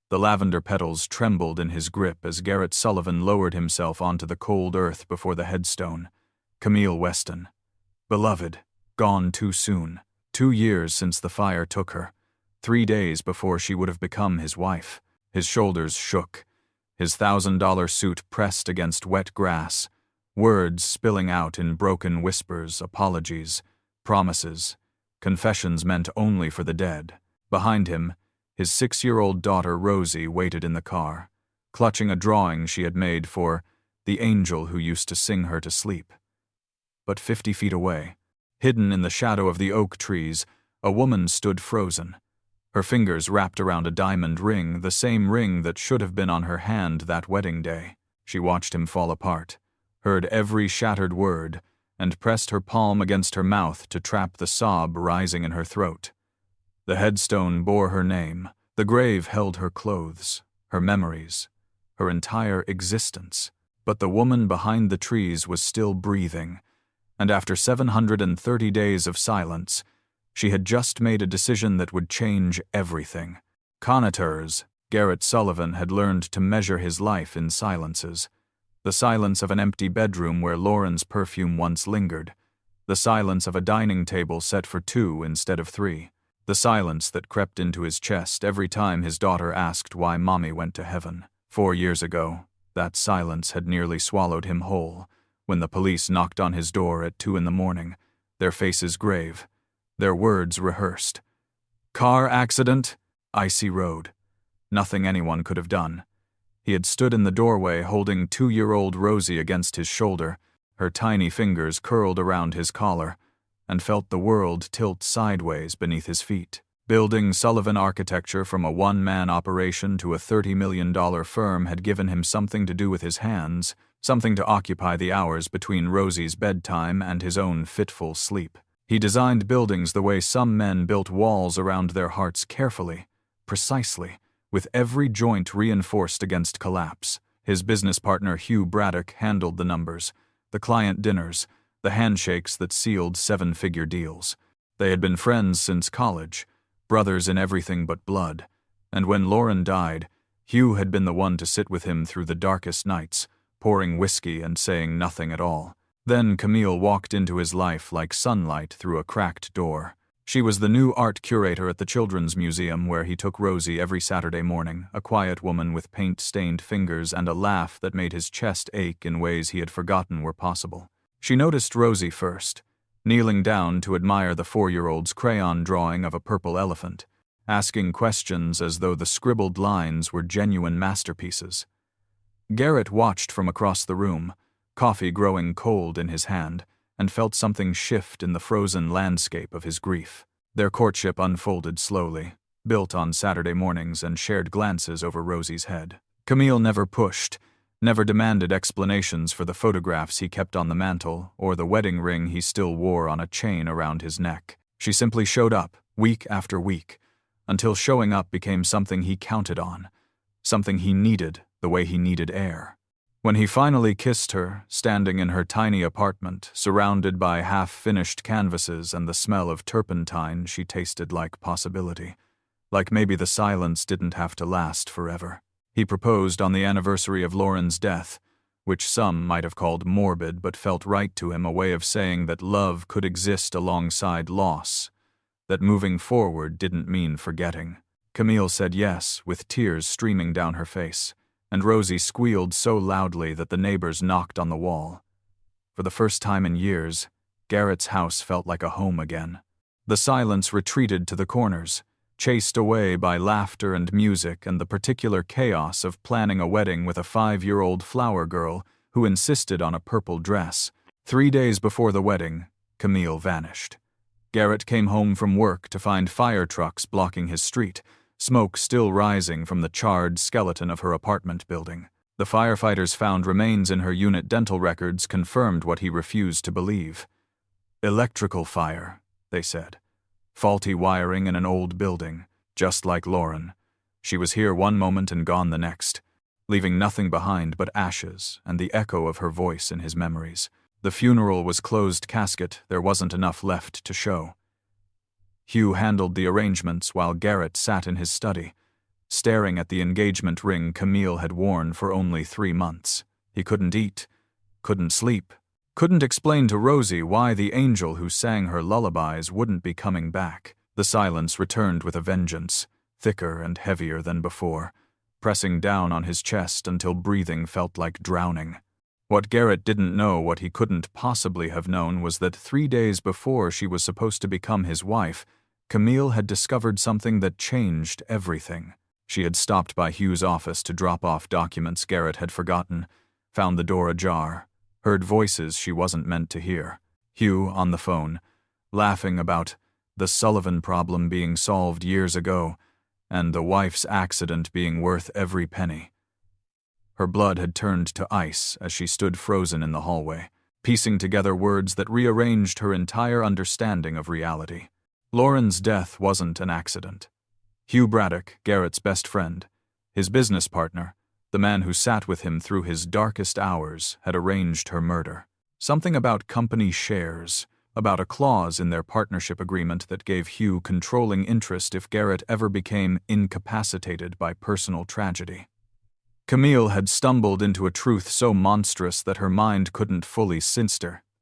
The lavender petals trembled in his grip as Garrett Sullivan lowered himself onto the cold earth before the headstone. Camille Weston. Beloved, gone too soon. 2 years since the fire took her. 3 days before she would have become his wife. His shoulders shook. His $1,000 suit pressed against wet grass. Words spilling out in broken whispers, apologies, promises, confessions meant only for the dead. Behind him, his 6-year-old daughter Rosie waited in the car, clutching a drawing she had made for the angel who used to sing her to sleep. But 50 feet away, hidden in the shadow of the oak trees, a woman stood frozen. Her fingers wrapped around a diamond ring, the same ring that should have been on her hand that wedding day. She watched him fall apart, heard every shattered word, and pressed her palm against her mouth to trap the sob rising in her throat. The headstone bore her name. The grave held her clothes, her memories, her entire existence. But the woman behind the trees was still breathing, and after 730 days of silence, she had just made a decision that would change everything. Connoisseurs, Garrett Sullivan had learned to measure his life in silences. The silence of an empty bedroom where Lauren's perfume once lingered. The silence of a dining table set for 2 instead of 3. The silence that crept into his chest every time his daughter asked why Mommy went to heaven. 4 years ago, that silence had nearly swallowed him whole, when the police knocked on his door at 2 a.m, their faces grave, their words rehearsed. Car accident, icy road. Nothing anyone could have done. He had stood in the doorway holding 2-year-old Rosie against his shoulder, her tiny fingers curled around his collar, and felt the world tilt sideways beneath his feet. Building Sullivan architecture from a one-man operation to a $30 million firm had given him something to do with his hands, something to occupy the hours between Rosie's bedtime and his own fitful sleep. He designed buildings the way some men built walls around their hearts carefully, precisely, with every joint reinforced against collapse. His business partner Hugh Braddock handled the numbers, the client dinners, the handshakes that sealed 7-figure deals. They had been friends since college, brothers in everything but blood, and when Lauren died, Hugh had been the one to sit with him through the darkest nights, pouring whiskey and saying nothing at all. Then Camille walked into his life like sunlight through a cracked door. She was the new art curator at the Children's Museum where he took Rosie every Saturday morning, a quiet woman with paint-stained fingers and a laugh that made his chest ache in ways he had forgotten were possible. She noticed Rosie first, kneeling down to admire the 4-year-old's crayon drawing of a purple elephant, asking questions as though the scribbled lines were genuine masterpieces. Garrett watched from across the room, coffee growing cold in his hand, and felt something shift in the frozen landscape of his grief. Their courtship unfolded slowly, built on Saturday mornings and shared glances over Rosie's head. Camille never pushed, never demanded explanations for the photographs he kept on the mantel or the wedding ring he still wore on a chain around his neck. She simply showed up, week after week, until showing up became something he counted on, something he needed the way he needed air. When he finally kissed her, standing in her tiny apartment, surrounded by half-finished canvases and the smell of turpentine, she tasted like possibility. Like maybe the silence didn't have to last forever. He proposed on the anniversary of Lauren's death, which some might have called morbid but felt right to him, a way of saying that love could exist alongside loss, that moving forward didn't mean forgetting. Camille said yes, with tears streaming down her face, and Rosie squealed so loudly that the neighbors knocked on the wall. For the first time in years, Garrett's house felt like a home again. The silence retreated to the corners, chased away by laughter and music and the particular chaos of planning a wedding with a 5-year-old flower girl who insisted on a purple dress. 3 days before the wedding, Camille vanished. Garrett came home from work to find fire trucks blocking his street, smoke still rising from the charred skeleton of her apartment building. The firefighters found remains in her unit. Dental records confirmed what he refused to believe. Electrical fire, they said. Faulty wiring in an old building, just like Lauren. She was here one moment and gone the next, leaving nothing behind but ashes and the echo of her voice in his memories. The funeral was closed casket, there wasn't enough left to show. Hugh handled the arrangements while Garrett sat in his study, staring at the engagement ring Camille had worn for only 3 months. He couldn't eat, couldn't sleep, couldn't explain to Rosie why the angel who sang her lullabies wouldn't be coming back. The silence returned with a vengeance, thicker and heavier than before, pressing down on his chest until breathing felt like drowning. What Garrett didn't know, what he couldn't possibly have known, was that 3 days before she was supposed to become his wife, Camille had discovered something that changed everything. She had stopped by Hugh's office to drop off documents Garrett had forgotten, found the door ajar, heard voices she wasn't meant to hear. Hugh on the phone, laughing about the Sullivan problem being solved years ago, and the wife's accident being worth every penny. Her blood had turned to ice as she stood frozen in the hallway, piecing together words that rearranged her entire understanding of reality. Lauren's death wasn't an accident. Hugh Braddock, Garrett's best friend, his business partner, the man who sat with him through his darkest hours, had arranged her murder. Something about company shares, about a clause in their partnership agreement that gave Hugh controlling interest if Garrett ever became incapacitated by personal tragedy. Camille had stumbled into a truth so monstrous that her mind couldn't fully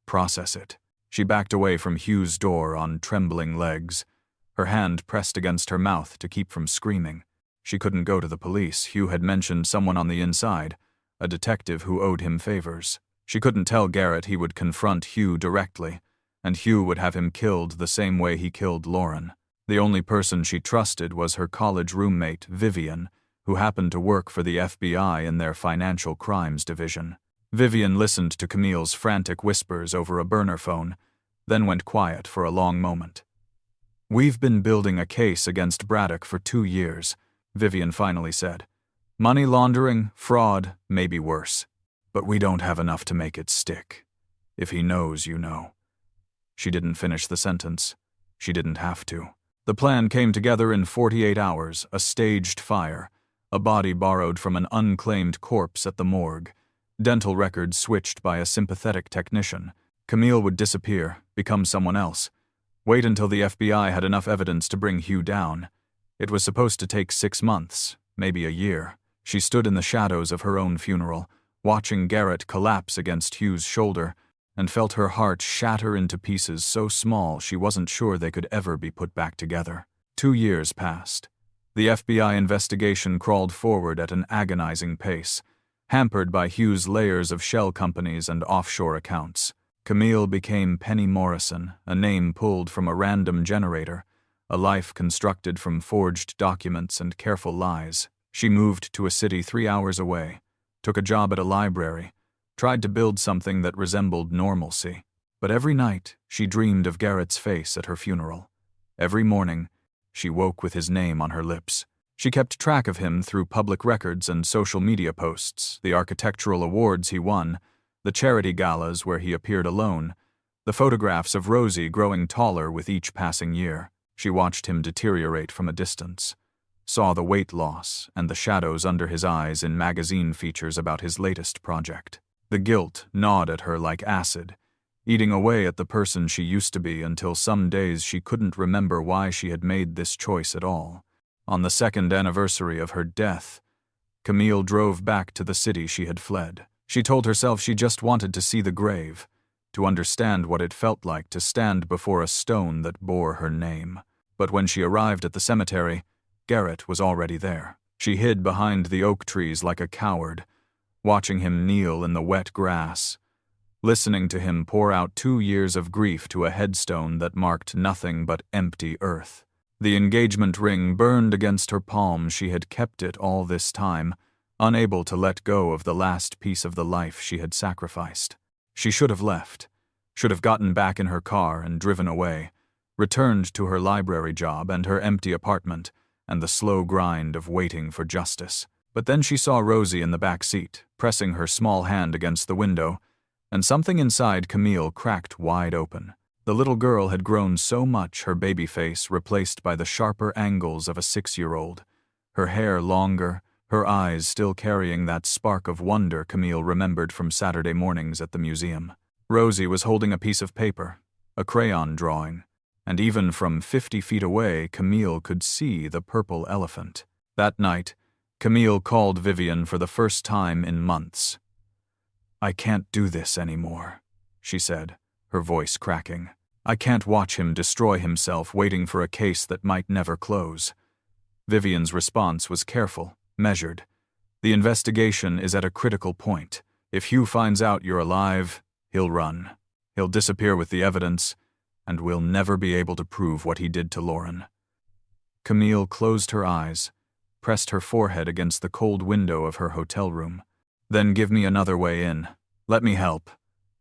process it. She backed away from Hugh's door on trembling legs, her hand pressed against her mouth to keep from screaming. She couldn't go to the police. Hugh had mentioned someone on the inside, a detective who owed him favors. She couldn't tell Garrett he would confront Hugh directly, and Hugh would have him killed the same way he killed Lauren. The only person she trusted was her college roommate, Vivian, who happened to work for the FBI in their financial crimes division. Vivian listened to Camille's frantic whispers over a burner phone, then went quiet for a long moment. "We've been building a case against Braddock for 2 years, Vivian finally said. "Money laundering, fraud, maybe worse. But we don't have enough to make it stick. If he knows, you know." She didn't finish the sentence. She didn't have to. The plan came together in 48 hours, a staged fire, a body borrowed from an unclaimed corpse at the morgue, dental records switched by a sympathetic technician. Camille would disappear, become someone else. Wait until the FBI had enough evidence to bring Hugh down. It was supposed to take 6 months, maybe a year. She stood in the shadows of her own funeral, watching Garrett collapse against Hugh's shoulder, and felt her heart shatter into pieces so small she wasn't sure they could ever be put back together. 2 years passed. The FBI investigation crawled forward at an agonizing pace, hampered by Hugh's layers of shell companies and offshore accounts. Camille became Penny Morrison, a name pulled from a random generator, a life constructed from forged documents and careful lies. She moved to a city 3 hours away, took a job at a library, tried to build something that resembled normalcy. But every night, she dreamed of Garrett's face at her funeral. Every morning, she woke with his name on her lips. She kept track of him through public records and social media posts, the architectural awards he won, the charity galas where he appeared alone, the photographs of Rosie growing taller with each passing year. She watched him deteriorate from a distance, saw the weight loss and the shadows under his eyes in magazine features about his latest project. The guilt gnawed at her like acid, eating away at the person she used to be until some days she couldn't remember why she had made this choice at all. On the 2nd anniversary of her death, Camille drove back to the city she had fled. She told herself she just wanted to see the grave, to understand what it felt like to stand before a stone that bore her name. But when she arrived at the cemetery, Garrett was already there. She hid behind the oak trees like a coward, watching him kneel in the wet grass, listening to him pour out 2 years of grief to a headstone that marked nothing but empty earth. The engagement ring burned against her palm. She had kept it all this time, unable to let go of the last piece of the life she had sacrificed. She should have left, should have gotten back in her car and driven away, returned to her library job and her empty apartment, and the slow grind of waiting for justice. But then she saw Rosie in the back seat, pressing her small hand against the window, and something inside Camille cracked wide open. The little girl had grown so much, her baby face replaced by the sharper angles of a 6-year-old, her hair longer, her eyes still carrying that spark of wonder Camille remembered from Saturday mornings at the museum. Rosie was holding a piece of paper, a crayon drawing, and even from 50 feet away, Camille could see the purple elephant. That night, Camille called Vivian for the first time in months. "I can't do this anymore," she said, her voice cracking. "I can't watch him destroy himself waiting for a case that might never close." Vivian's response was careful, measured. "The investigation is at a critical point. If Hugh finds out you're alive, he'll run. He'll disappear with the evidence, and we'll never be able to prove what he did to Lauren." Camille closed her eyes, pressed her forehead against the cold window of her hotel room. "Then give me another way in. Let me help.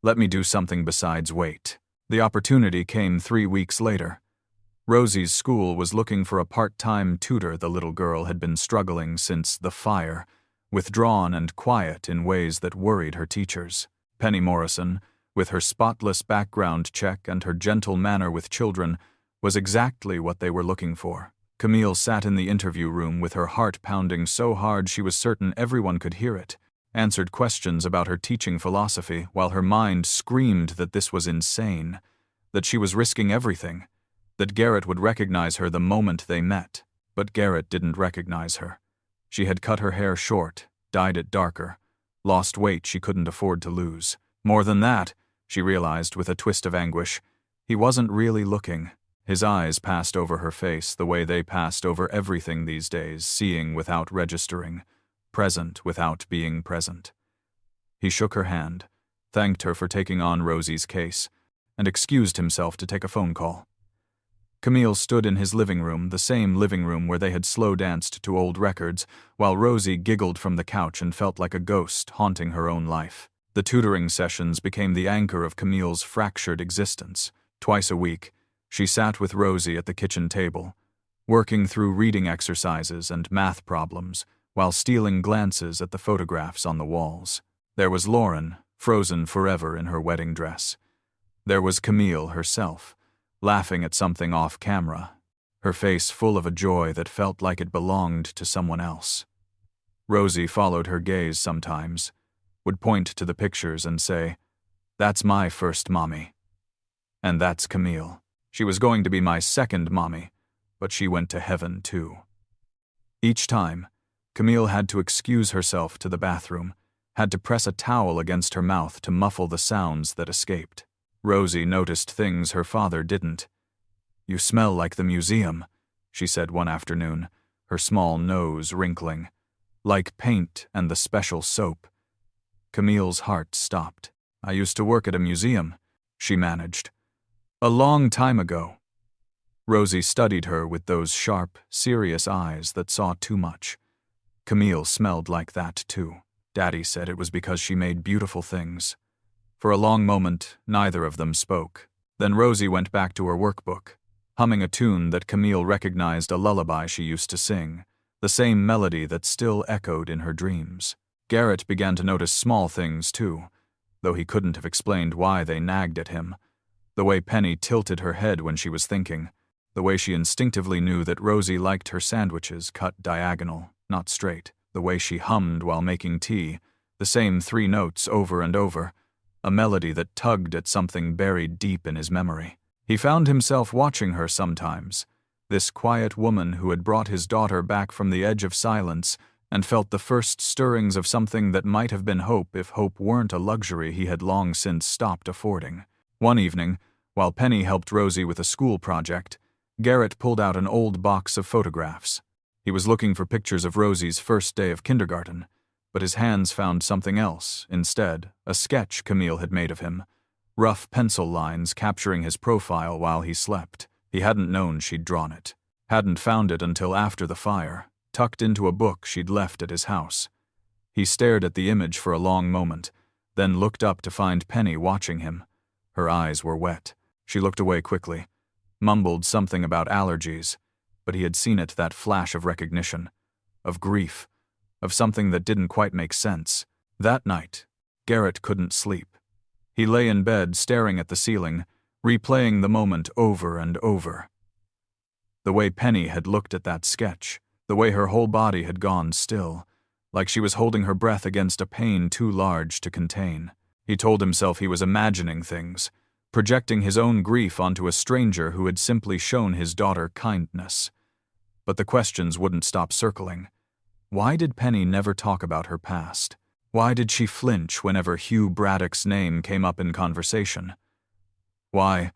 Let me do something besides wait." The opportunity came 3 weeks later. Rosie's school was looking for a part-time tutor. The little girl had been struggling since the fire, withdrawn and quiet in ways that worried her teachers. Penny Morrison, with her spotless background check and her gentle manner with children, was exactly what they were looking for. Camille sat in the interview room with her heart pounding so hard she was certain everyone could hear it, answered questions about her teaching philosophy while her mind screamed that this was insane, that she was risking everything, that Garrett would recognize her the moment they met. But Garrett didn't recognize her. She had cut her hair short, dyed it darker, lost weight she couldn't afford to lose. More than that, she realized with a twist of anguish, he wasn't really looking. His eyes passed over her face the way they passed over everything these days, seeing without registering, present without being present. He shook her hand, thanked her for taking on Rosie's case, and excused himself to take a phone call. Camille stood in his living room, the same living room where they had slow danced to old records, while Rosie giggled from the couch and felt like a ghost haunting her own life. The tutoring sessions became the anchor of Camille's fractured existence. Twice a week, she sat with Rosie at the kitchen table, working through reading exercises and math problems, while stealing glances at the photographs on the walls. There was Lauren, frozen forever in her wedding dress. There was Camille herself, laughing at something off camera, her face full of a joy that felt like it belonged to someone else. Rosie followed her gaze sometimes, would point to the pictures and say, "That's my first mommy. And that's Camille. She was going to be my second mommy, but she went to heaven too." Each time, Camille had to excuse herself to the bathroom, had to press a towel against her mouth to muffle the sounds that escaped. Rosie noticed things her father didn't. "You smell like the museum," she said one afternoon, her small nose wrinkling. "Like paint and the special soap." Camille's heart stopped. "I used to work at a museum," she managed. "A long time ago." Rosie studied her with those sharp, serious eyes that saw too much. Camille smelled like that too. Daddy said it was because she made beautiful things. For a long moment, neither of them spoke. Then Rosie went back to her workbook, humming a tune that Camille recognized, a lullaby she used to sing, the same melody that still echoed in her dreams. Garrett began to notice small things too, though he couldn't have explained why they nagged at him. The way Penny tilted her head when she was thinking, the way she instinctively knew that Rosie liked her sandwiches cut diagonal, not straight, the way she hummed while making tea, the same 3 notes over and over, a melody that tugged at something buried deep in his memory. He found himself watching her sometimes, this quiet woman who had brought his daughter back from the edge of silence and felt the first stirrings of something that might have been hope if hope weren't a luxury he had long since stopped affording. One evening, while Penny helped Rosie with a school project, Garrett pulled out an old box of photographs. He was looking for pictures of Rosie's first day of kindergarten, but his hands found something else instead, a sketch Camille had made of him, rough pencil lines capturing his profile while he slept. He hadn't known she'd drawn it, hadn't found it until after the fire, tucked into a book she'd left at his house. He stared at the image for a long moment, then looked up to find Penny watching him. Her eyes were wet. She looked away quickly, mumbled something about allergies, but he had seen it, that flash of recognition, of grief, of something that didn't quite make sense. That night, Garrett couldn't sleep. He lay in bed staring at the ceiling, replaying the moment over and over. The way Penny had looked at that sketch, the way her whole body had gone still, like she was holding her breath against a pain too large to contain. He told himself he was imagining things, projecting his own grief onto a stranger who had simply shown his daughter kindness. But the questions wouldn't stop circling. Why did Penny never talk about her past? Why did she flinch whenever Hugh Braddock's name came up in conversation? Why,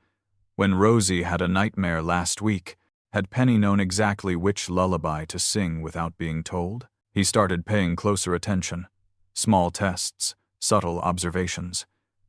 when Rosie had a nightmare last week, had Penny known exactly which lullaby to sing without being told? He started paying closer attention. Small tests, subtle observations.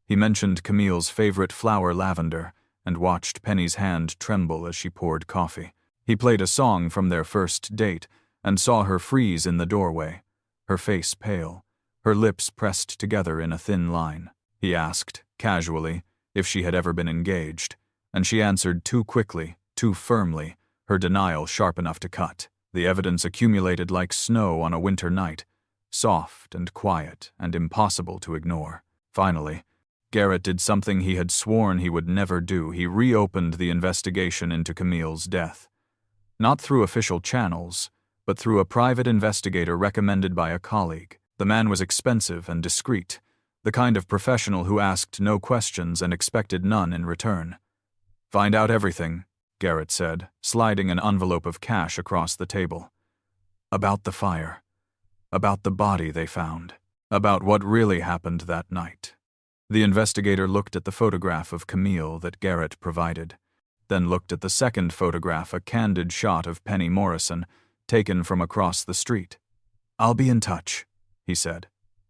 He mentioned Camille's favorite flower, lavender, and watched Penny's hand tremble as she poured coffee. He played a song from their first date and saw her freeze in the doorway, her face pale, her lips pressed together in a thin line. He asked, casually, if she had ever been engaged, and she answered too quickly, too firmly, her denial sharp enough to cut. The evidence accumulated like snow on a winter night, soft and quiet and impossible to ignore. Finally, Garrett did something he had sworn he would never do. He reopened the investigation into Camille's death. Not through official channels, but through a private investigator recommended by a colleague. The man was expensive and discreet, the kind of professional who asked no questions and expected none in return. "Find out everything," Garrett said, sliding an envelope of cash across the table. "About the fire. About the body they found. About what really happened that night." The investigator looked at the photograph of Camille that Garrett provided, then looked at the second photograph, a candid shot of Penny Morrison, taken from across the street. "I'll be in touch," he said,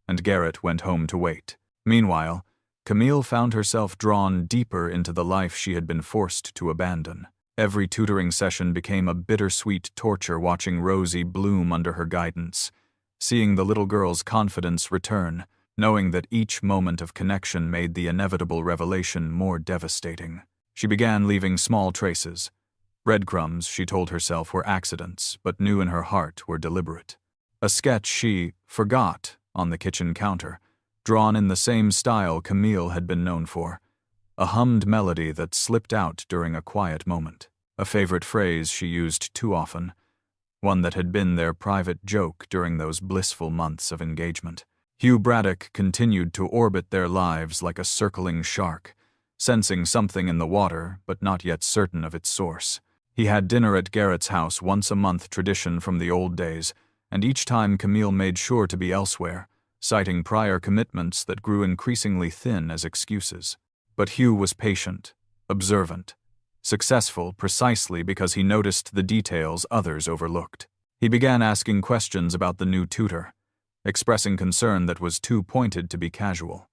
and Garrett went home to wait. Meanwhile, Camille found herself drawn deeper into the life she had been forced to abandon. Every tutoring session became a bittersweet torture, watching Rosie bloom under her guidance, seeing the little girl's confidence return, knowing that each moment of connection made the inevitable revelation more devastating. She began leaving small traces. Breadcrumbs, she told herself, were accidents, but knew in her heart were deliberate. A sketch she forgot on the kitchen counter, drawn in the same style Camille had been known for. A hummed melody that slipped out during a quiet moment. A favorite phrase she used too often, one that had been their private joke during those blissful months of engagement. Hugh Braddock continued to orbit their lives like a circling shark, sensing something in the water but not yet certain of its source. He had dinner at Garrett's house, once a month tradition from the old days, and each time Camille made sure to be elsewhere, citing prior commitments that grew increasingly thin as excuses. But Hugh was patient, observant, successful precisely because he noticed the details others overlooked. He began asking questions about the new tutor, expressing concern that was too pointed to be casual.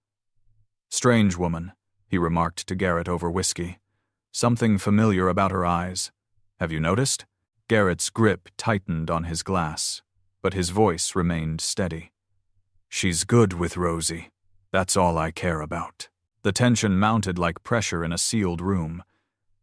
"Strange woman," he remarked to Garrett over whiskey. "Something familiar about her eyes. Have you noticed?" Garrett's grip tightened on his glass, but his voice remained steady. "She's good with Rosie. That's all I care about." The tension mounted like pressure in a sealed room.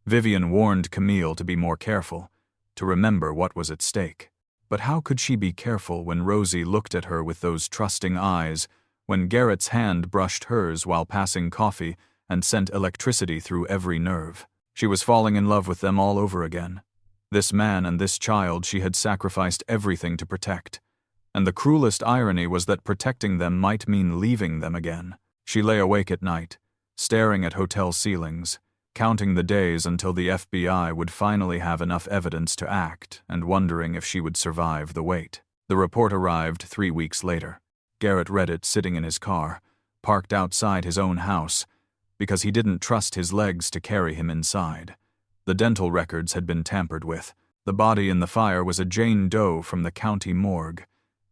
Vivian warned Camille to be more careful, to remember what was at stake. But how could she be careful when Rosie looked at her with those trusting eyes, when Garrett's hand brushed hers while passing coffee and sent electricity through every nerve? She was falling in love with them all over again. This man and this child she had sacrificed everything to protect. And the cruelest irony was that protecting them might mean leaving them again. She lay awake at night, staring at hotel ceilings, counting the days until the FBI would finally have enough evidence to act, and wondering if she would survive the wait. The report arrived 3 weeks later. Garrett read it sitting in his car, parked outside his own house, because he didn't trust his legs to carry him inside. The dental records had been tampered with. The body in the fire was a Jane Doe from the county morgue,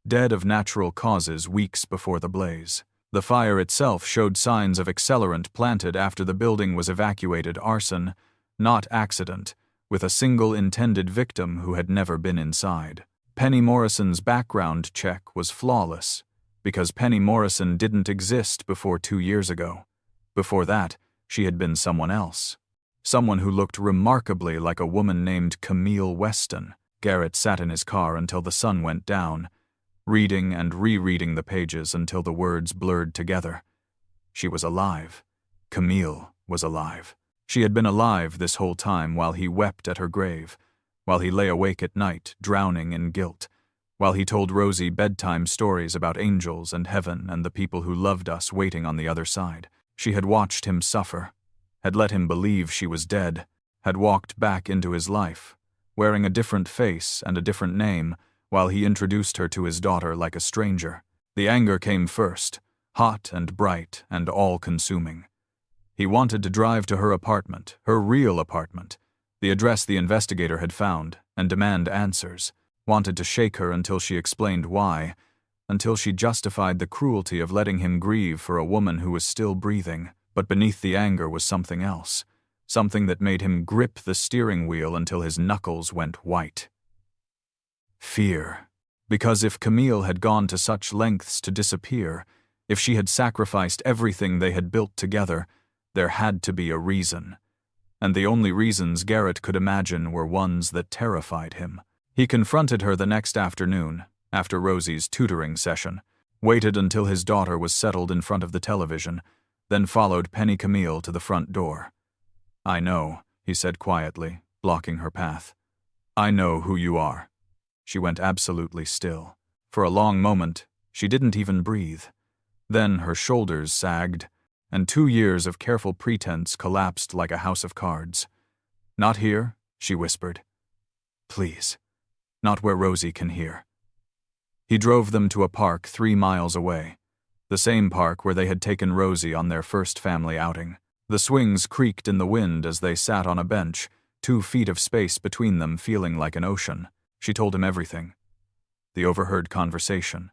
dead of natural causes weeks before the blaze. The fire itself showed signs of accelerant planted after the building was evacuated, arson, not accident, with a single intended victim who had never been inside. Penny Morrison's background check was flawless, because Penny Morrison didn't exist before 2 years ago. Before that, she had been someone else. Someone who looked remarkably like a woman named Camille Weston. Garrett sat in his car until the sun went down, reading and rereading the pages until the words blurred together. She was alive. Camille was alive. She had been alive this whole time while he wept at her grave, while he lay awake at night, drowning in guilt, while he told Rosie bedtime stories about angels and heaven and the people who loved us waiting on the other side. She had watched him suffer, had let him believe she was dead, had walked back into his life, wearing a different face and a different name, while he introduced her to his daughter like a stranger. The anger came first, hot and bright and all-consuming. He wanted to drive to her apartment, her real apartment, the address the investigator had found, and demand answers. Wanted to shake her until she explained why, until she justified the cruelty of letting him grieve for a woman who was still breathing. But beneath the anger was something else, something that made him grip the steering wheel until his knuckles went white. Fear. Because if Camille had gone to such lengths to disappear, if she had sacrificed everything they had built together, there had to be a reason. And the only reasons Garrett could imagine were ones that terrified him. He confronted her the next afternoon, after Rosie's tutoring session, waited until his daughter was settled in front of the television, then followed Penny Camille to the front door. "I know," he said quietly, blocking her path. "I know who you are." She went absolutely still. For a long moment, she didn't even breathe. Then her shoulders sagged, and 2 years of careful pretense collapsed like a house of cards. "Not here," she whispered. "Please. Not where Rosie can hear." He drove them to a park 3 miles away, the same park where they had taken Rosie on their first family outing. The swings creaked in the wind as they sat on a bench, 2 feet of space between them feeling like an ocean. She told him everything. The overheard conversation.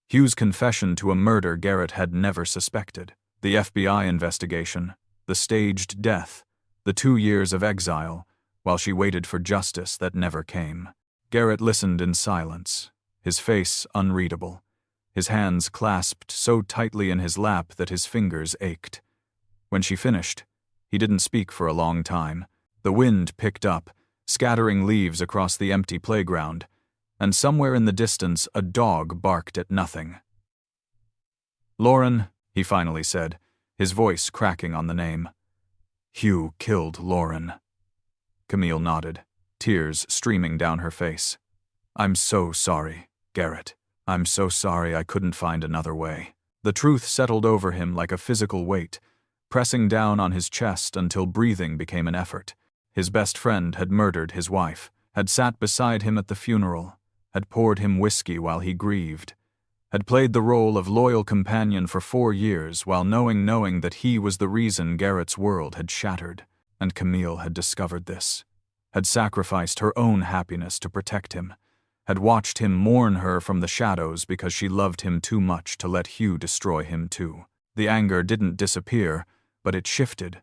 Hugh's confession to a murder Garrett had never suspected. The FBI investigation. The staged death. The 2 years of exile, while she waited for justice that never came. Garrett listened in silence, his face unreadable, his hands clasped so tightly in his lap that his fingers ached. When she finished, he didn't speak for a long time. The wind picked up, scattering leaves across the empty playground, and somewhere in the distance a dog barked at nothing. "Lauren," he finally said, his voice cracking on the name. "Hugh killed Lauren." Camille nodded, tears streaming down her face. "I'm so sorry, Garrett. I'm so sorry I couldn't find another way." The truth settled over him like a physical weight, pressing down on his chest until breathing became an effort. His best friend had murdered his wife, had sat beside him at the funeral, had poured him whiskey while he grieved, had played the role of loyal companion for 4 years while knowing that he was the reason Garrett's world had shattered, and Camille had discovered this, had sacrificed her own happiness to protect him, had watched him mourn her from the shadows because she loved him too much to let Hugh destroy him too. The anger didn't disappear, but it shifted,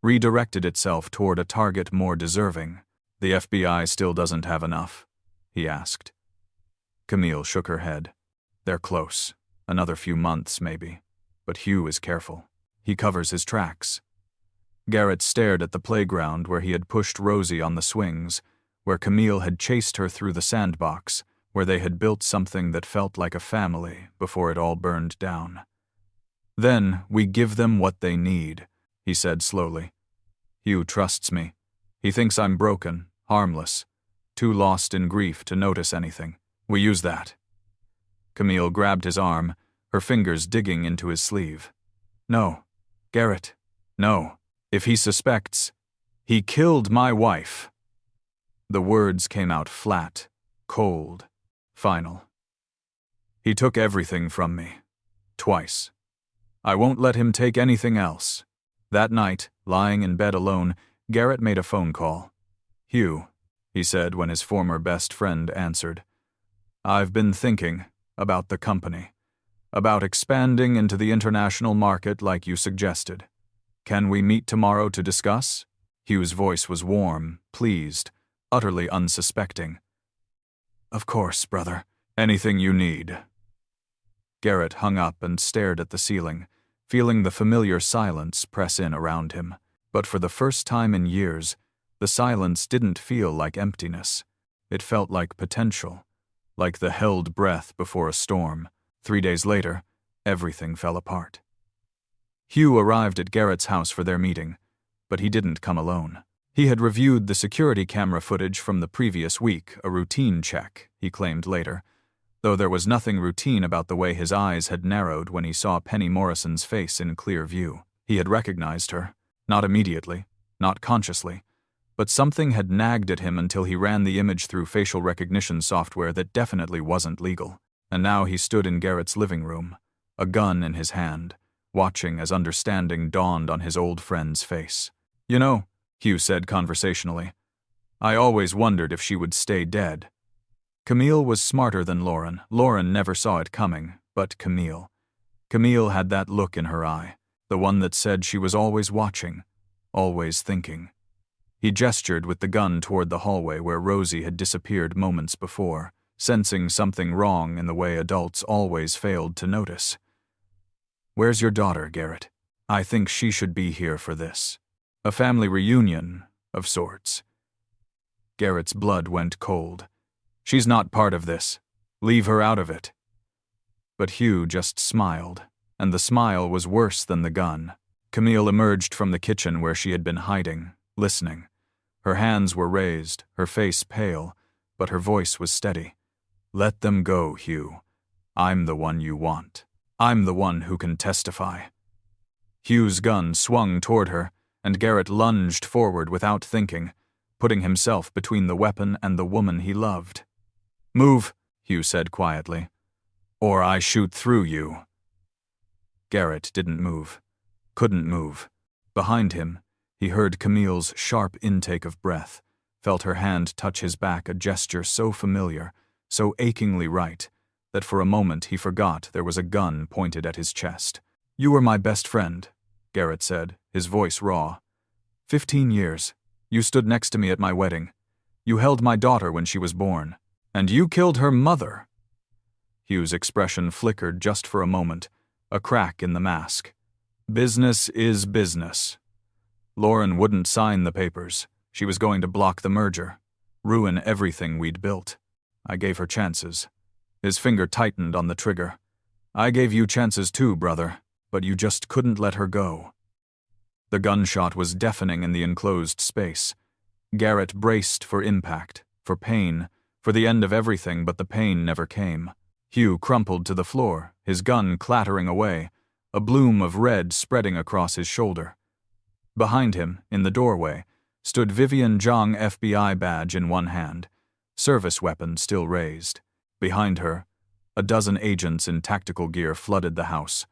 redirected itself toward a target more deserving. "The FBI still doesn't have enough?" he asked. Camille shook her head. "They're close. Another few months, maybe. But Hugh is careful. He covers his tracks." Garrett stared at the playground where he had pushed Rosie on the swings, where Camille had chased her through the sandbox, where they had built something that felt like a family before it all burned down. "Then we give them what they need," he said slowly. "Hugh trusts me. He thinks I'm broken, harmless, too lost in grief to notice anything. We use that." Camille grabbed his arm, her fingers digging into his sleeve. "No, Garrett, no. If he suspects, he killed my wife." The words came out flat, cold, final. "He took everything from me. Twice. I won't let him take anything else." That night, lying in bed alone, Garrett made a phone call. "Hugh," he said when his former best friend answered. "I've been thinking about the company, about expanding into the international market like you suggested. Can we meet tomorrow to discuss?" Hugh's voice was warm, pleased, utterly unsuspecting. "Of course, brother. Anything you need." Garrett hung up and stared at the ceiling, feeling the familiar silence press in around him. But for the first time in years, the silence didn't feel like emptiness. It felt like potential, like the held breath before a storm. 3 days later, everything fell apart. Hugh arrived at Garrett's house for their meeting, but he didn't come alone. He had reviewed the security camera footage from the previous week, a routine check, he claimed later, though there was nothing routine about the way his eyes had narrowed when he saw Penny Morrison's face in clear view. He had recognized her, not immediately, not consciously, but something had nagged at him until he ran the image through facial recognition software that definitely wasn't legal. And now he stood in Garrett's living room, a gun in his hand, watching as understanding dawned on his old friend's face. "You know," Hugh said conversationally, "I always wondered if she would stay dead." Camille was smarter than Lauren. Lauren never saw it coming, but Camille had that look in her eye, the one that said she was always watching, always thinking. He gestured with the gun toward the hallway where Rosie had disappeared moments before, sensing something wrong in the way adults always failed to notice. "Where's your daughter, Garrett? I think she should be here for this. A family reunion, of sorts." Garrett's blood went cold. "She's not part of this. Leave her out of it." But Hugh just smiled, and the smile was worse than the gun. Camille emerged from the kitchen where she had been hiding, listening. Her hands were raised, her face pale, but her voice was steady. "Let them go, Hugh. I'm the one you want. I'm the one who can testify." Hugh's gun swung toward her, and Garrett lunged forward without thinking, putting himself between the weapon and the woman he loved. "Move," Hugh said quietly, "or I shoot through you." Garrett didn't move, couldn't move. Behind him, he heard Camille's sharp intake of breath, felt her hand touch his back, a gesture so familiar, so achingly right, that for a moment he forgot there was a gun pointed at his chest. "You were my best friend," Garrett said, his voice raw. 15 years. You stood next to me at my wedding. You held my daughter when she was born. And you killed her mother." Hugh's expression flickered just for a moment, a crack in the mask. "Business is business. Lauren wouldn't sign the papers. She was going to block the merger, ruin everything we'd built. I gave her chances." His finger tightened on the trigger. "I gave you chances too, brother, but you just couldn't let her go." The gunshot was deafening in the enclosed space. Garrett braced for impact, for pain, for the end of everything, but the pain never came. Hugh crumpled to the floor, his gun clattering away, a bloom of red spreading across his shoulder. Behind him, in the doorway, stood Vivian Zhang, FBI badge in one hand, service weapon still raised. Behind her, a dozen agents in tactical gear flooded the house,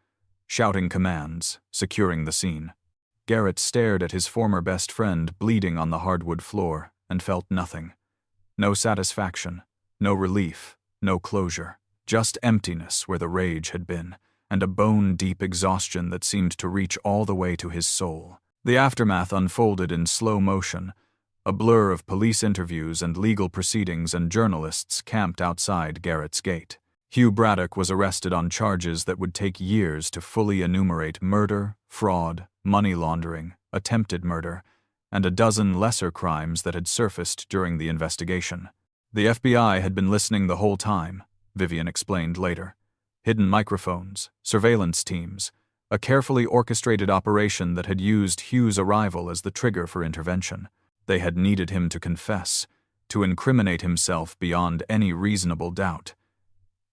shouting commands, securing the scene. Garrett stared at his former best friend bleeding on the hardwood floor and felt nothing. No satisfaction, no relief, no closure. Just emptiness where the rage had been, and a bone-deep exhaustion that seemed to reach all the way to his soul. The aftermath unfolded in slow motion, a blur of police interviews and legal proceedings and journalists camped outside Garrett's gate. Hugh Braddock was arrested on charges that would take years to fully enumerate: murder, fraud, money laundering, attempted murder, and a dozen lesser crimes that had surfaced during the investigation. The FBI had been listening the whole time, Vivian explained later. Hidden microphones, surveillance teams, a carefully orchestrated operation that had used Hugh's arrival as the trigger for intervention. They had needed him to confess, to incriminate himself beyond any reasonable doubt.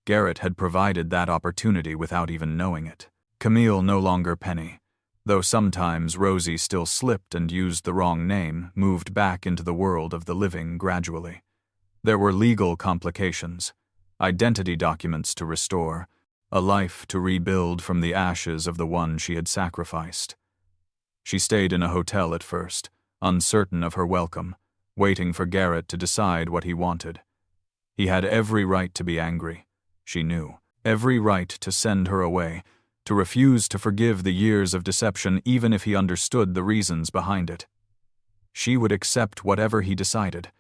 Garrett had provided that opportunity without even knowing it. Camille no longer Penny, though sometimes Rosie still slipped and used the wrong name, moved back into the world of the living gradually. There were legal complications, identity documents to restore, a life to rebuild from the ashes of the one she had sacrificed. She stayed in a hotel at first, uncertain of her welcome, waiting for Garrett to decide what he wanted. He had every right to be angry, she knew, every right to send her away, to refuse to forgive the years of deception even if he understood the reasons behind it. She would accept whatever he decided.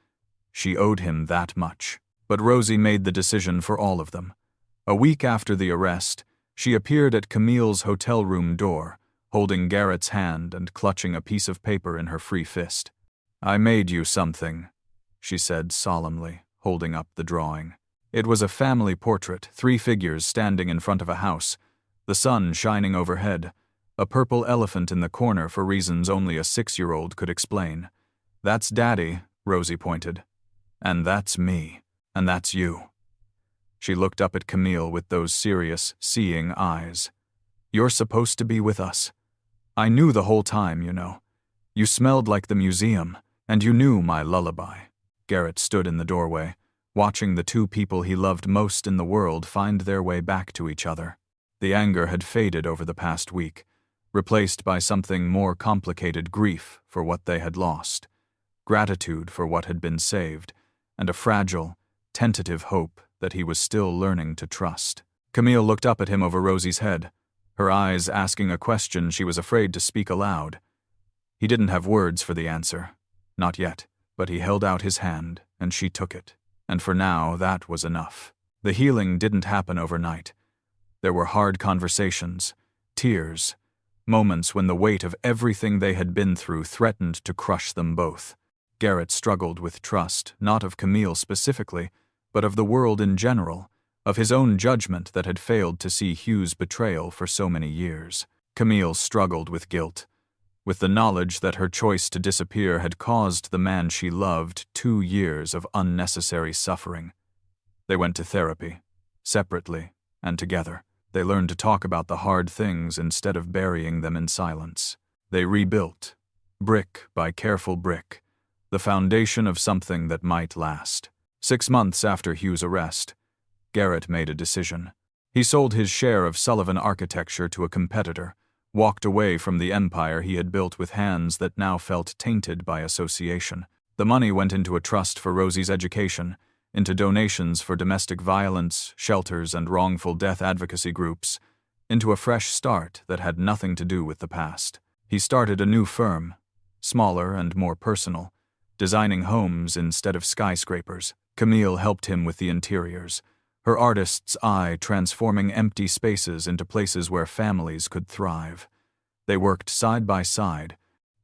She owed him that much. But Rosie made the decision for all of them. A week after the arrest, she appeared at Camille's hotel room door, holding Garrett's hand and clutching a piece of paper in her free fist. "I made you something," she said solemnly, holding up the drawing. It was a family portrait, 3 figures standing in front of a house, the sun shining overhead, a purple elephant in the corner for reasons only a 6-year-old could explain. "That's Daddy," Rosie pointed. "And that's me. And that's you." She looked up at Camille with those serious, seeing eyes. "You're supposed to be with us. I knew the whole time, you know. You smelled like the museum. And you knew my lullaby. Garrett stood in the doorway, watching the two people he loved most in the world find their way back to each other. The anger had faded over the past week, replaced by something more complicated: grief for what they had lost, gratitude for what had been saved, and a fragile, tentative hope that he was still learning to trust. Camille looked up at him over Rosie's head, her eyes asking a question she was afraid to speak aloud. He didn't have words for the answer, not yet, but he held out his hand, and she took it, and for now that was enough. The healing didn't happen overnight. There were hard conversations, tears, moments when the weight of everything they had been through threatened to crush them both. Garrett struggled with trust, not of Camille specifically, but of the world in general, of his own judgment that had failed to see Hugh's betrayal for so many years. Camille struggled with guilt, with the knowledge that her choice to disappear had caused the man she loved 2 years of unnecessary suffering. They went to therapy, separately and together. They learned to talk about the hard things instead of burying them in silence. They rebuilt, brick by careful brick, the foundation of something that might last. 6 months after Hugh's arrest, Garrett made a decision. He sold his share of Sullivan Architecture to a competitor, walked away from the empire he had built with hands that now felt tainted by association. The money went into a trust for Rosie's education, into donations for domestic violence, shelters, and wrongful death advocacy groups, into a fresh start that had nothing to do with the past. He started a new firm, smaller and more personal, designing homes instead of skyscrapers. Camille helped him with the interiors, her artist's eye transforming empty spaces into places where families could thrive. They worked side by side,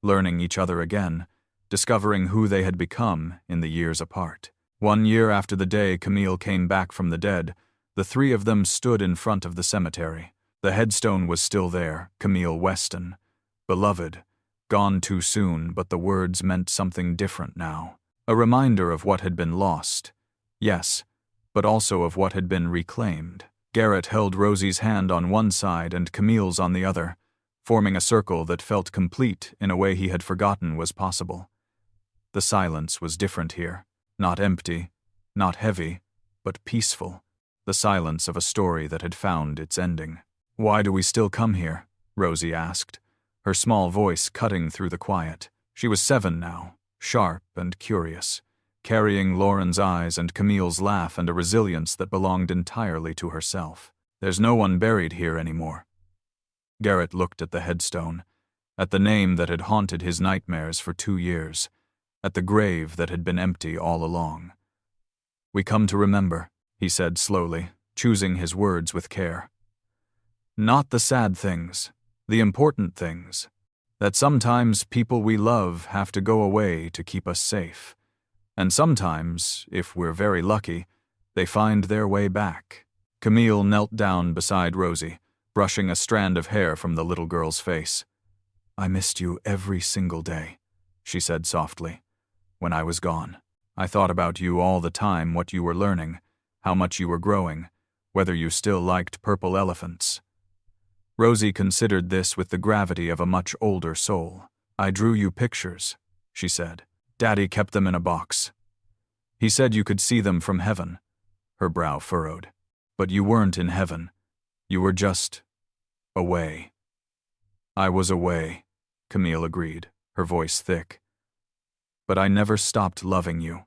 learning each other again, discovering who they had become in the years apart. 1 year after the day Camille came back from the dead, the three of them stood in front of the cemetery. The headstone was still there, Camille Weston, beloved, gone too soon, but the words meant something different now. A reminder of what had been lost, yes, but also of what had been reclaimed. Garrett held Rosie's hand on one side and Camille's on the other, forming a circle that felt complete in a way he had forgotten was possible. The silence was different here. Not empty, not heavy, but peaceful. The silence of a story that had found its ending. "Why do we still come here?" Rosie asked, her small voice cutting through the quiet. She was 7 now, sharp and curious, carrying Lauren's eyes and Camille's laugh and a resilience that belonged entirely to herself. "There's no one buried here anymore." Garrett looked at the headstone, at the name that had haunted his nightmares for 2 years, at the grave that had been empty all along. "We come to remember," he said slowly, choosing his words with care. "Not the sad things, the important things. That sometimes people we love have to go away to keep us safe. And sometimes, if we're very lucky, they find their way back." Camille knelt down beside Rosie, brushing a strand of hair from the little girl's face. "I missed you every single day," she said softly. "When I was gone, I thought about you all the time, what you were learning, how much you were growing, whether you still liked purple elephants." Rosie considered this with the gravity of a much older soul. "I drew you pictures," she said. "Daddy kept them in a box. He said you could see them from heaven." Her brow furrowed. "But you weren't in heaven. You were just away." "I was away," Camille agreed, her voice thick. "But I never stopped loving you.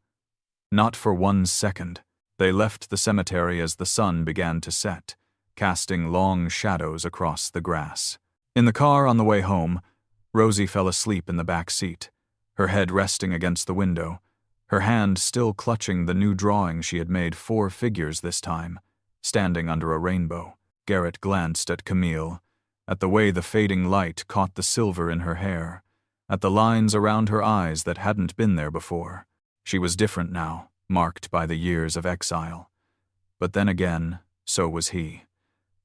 Not for 1 second." They left the cemetery as the sun began to set, casting long shadows across the grass. In the car on the way home, Rosie fell asleep in the back seat, her head resting against the window, her hand still clutching the new drawing she had made 4 figures this time, standing under a rainbow. Garrett glanced at Camille, at the way the fading light caught the silver in her hair, at the lines around her eyes that hadn't been there before. She was different now, marked by the years of exile. But then again, so was he.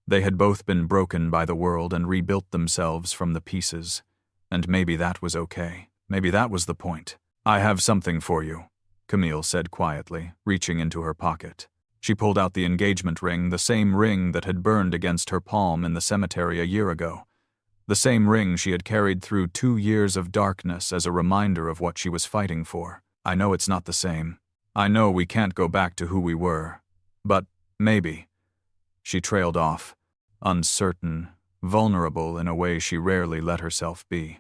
They had both been broken by the world and rebuilt themselves from the pieces, and maybe that was okay. Maybe that was the point. "I have something for you," Camille said quietly, reaching into her pocket. She pulled out the engagement ring, the same ring that had burned against her palm in the cemetery a year ago. The same ring she had carried through 2 years of darkness as a reminder of what she was fighting for. I know it's not the same. I know we can't go back to who we were. But maybe. She trailed off, uncertain, vulnerable in a way she rarely let herself be.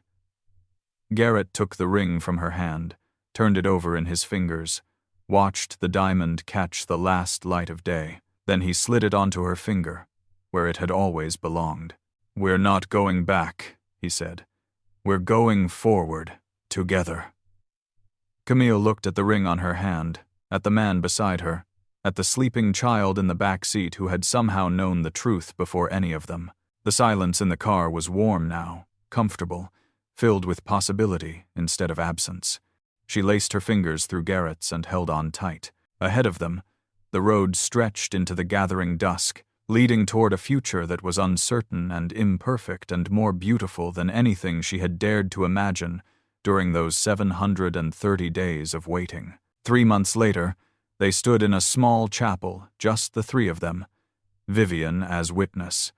Garrett took the ring from her hand, turned it over in his fingers, watched the diamond catch the last light of day. Then he slid it onto her finger, where it had always belonged. "We're not going back," he said. "We're going forward, together." Camille looked at the ring on her hand, at the man beside her, at the sleeping child in the back seat who had somehow known the truth before any of them. The silence in the car was warm now, comfortable, filled with possibility instead of absence. She laced her fingers through Garrett's and held on tight. Ahead of them, the road stretched into the gathering dusk, leading toward a future that was uncertain and imperfect and more beautiful than anything she had dared to imagine during those 730 days of waiting. 3 months later, they stood in a small chapel, just the three of them, Vivian as witness,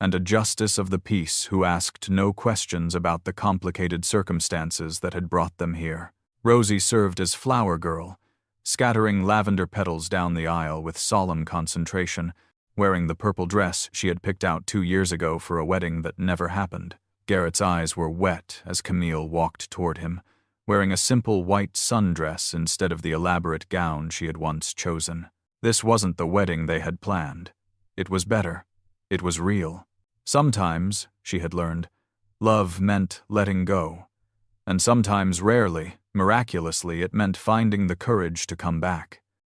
and a justice of the peace who asked no questions about the complicated circumstances that had brought them here. Rosie served as flower girl, scattering lavender petals down the aisle with solemn concentration, wearing the purple dress she had picked out 2 years ago for a wedding that never happened. Garrett's eyes were wet as Camille walked toward him, wearing a simple white sundress instead of the elaborate gown she had once chosen. This wasn't the wedding they had planned. It was better. It was real. Sometimes, she had learned, love meant letting go. And sometimes, rarely, miraculously, it meant finding the courage to come back.